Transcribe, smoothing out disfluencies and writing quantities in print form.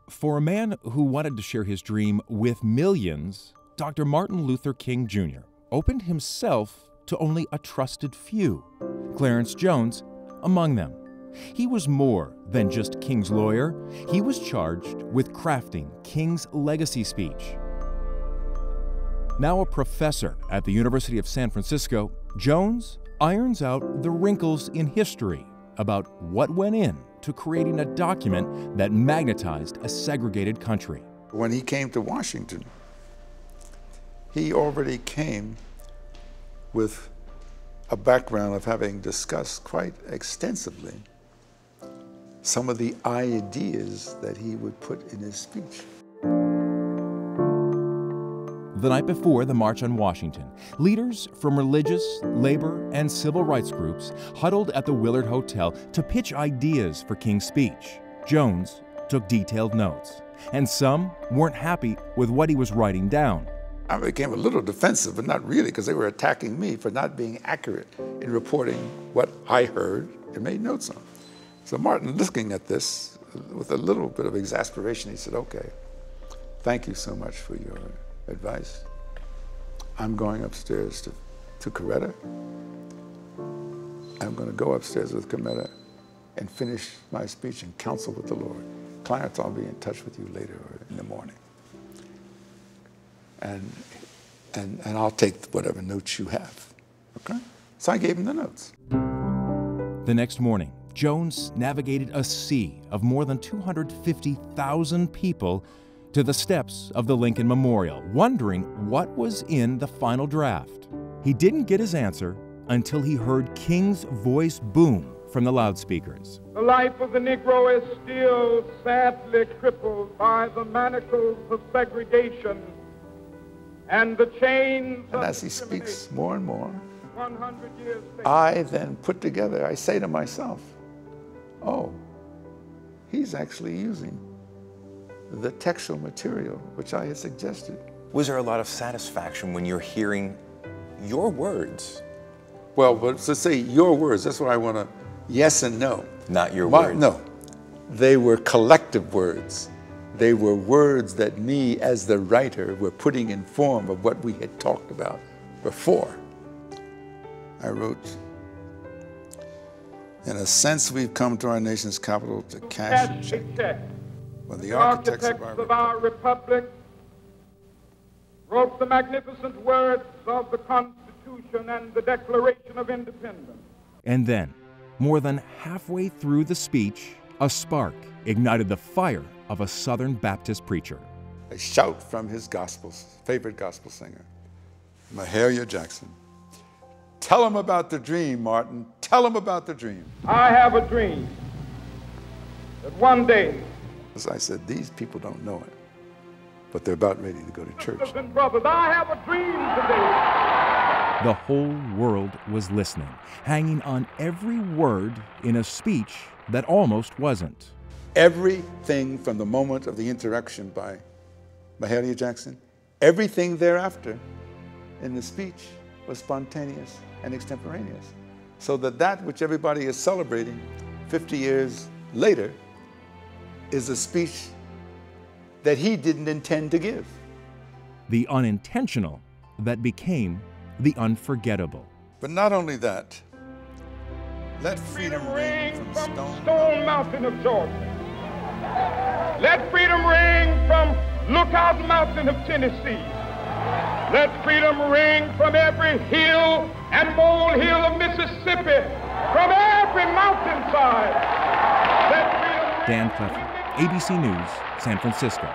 For a man who wanted to share his dream with millions, Dr. Martin Luther King Jr. opened himself to only a trusted few, Clarence Jones among them. He was more than just King's lawyer. He was charged with crafting King's legacy speech. Now a professor at the University of San Francisco, Jones irons out the wrinkles in history about what went in to creating a document that magnetized a segregated country. When he came to Washington, he already came with a background of having discussed quite extensively some of the ideas that he would put in his speech. The night before the March on Washington, leaders from religious, labor, and civil rights groups huddled at the Willard Hotel to pitch ideas for King's speech. Jones took detailed notes, and some weren't happy with what he was writing down. I became a little defensive, but not really, because they were attacking me for not being accurate in reporting what I heard and made notes on. So Martin, looking at this with a little bit of exasperation, he said, "Okay, thank you so much for your advice. I'm going upstairs to Coretta. I'm going to go upstairs with Coretta and finish my speech and counsel with the Lord. Clarence, I'll be in touch with you later or in the morning. And I'll take whatever notes you have." Okay? So I gave him the notes. The next morning, Jones navigated a sea of more than 250,000 people to the steps of the Lincoln Memorial, wondering what was in the final draft. He didn't get his answer until he heard King's voice boom from the loudspeakers. The life of the Negro is still sadly crippled by the manacles of segregation and the chains of And as he speaks more and more, 100 years later, I then put together, I say to myself, oh, he's actually using the textual material which I had suggested. Was there a lot of satisfaction when you're hearing your words? Well, but to say your words, that's what I want to, yes and no. Not your words? No, they were collective words. They were words that me as the writer were putting in form of what we had talked about before. I wrote, "In a sense, we've come to our nation's capital to cash a check. When the architects of our republic wrote the magnificent words of the Constitution and the Declaration of Independence." And then, more than halfway through the speech, a spark ignited the fire of a Southern Baptist preacher. A shout from his favorite gospel singer, Mahalia Jackson. "Tell him about the dream, Martin. Tell him about the dream." I have a dream that one day, as I said, these people don't know it, but they're about ready to go to church. Sisters and brothers, I have a dream today. The whole world was listening, hanging on every word in a speech that almost wasn't. Everything from the moment of the introduction by Mahalia Jackson, everything thereafter in the speech was spontaneous and extemporaneous. So that which everybody is celebrating 50 years later is a speech that he didn't intend to give. The unintentional that became the unforgettable. But not only that, let freedom ring from Stone Mountain of Georgia. Let freedom ring from Lookout Mountain of Tennessee. Let freedom ring from every hill and molehill of Mississippi, from every mountainside. Let freedom ring. Dan Cleffler, ABC News, San Francisco.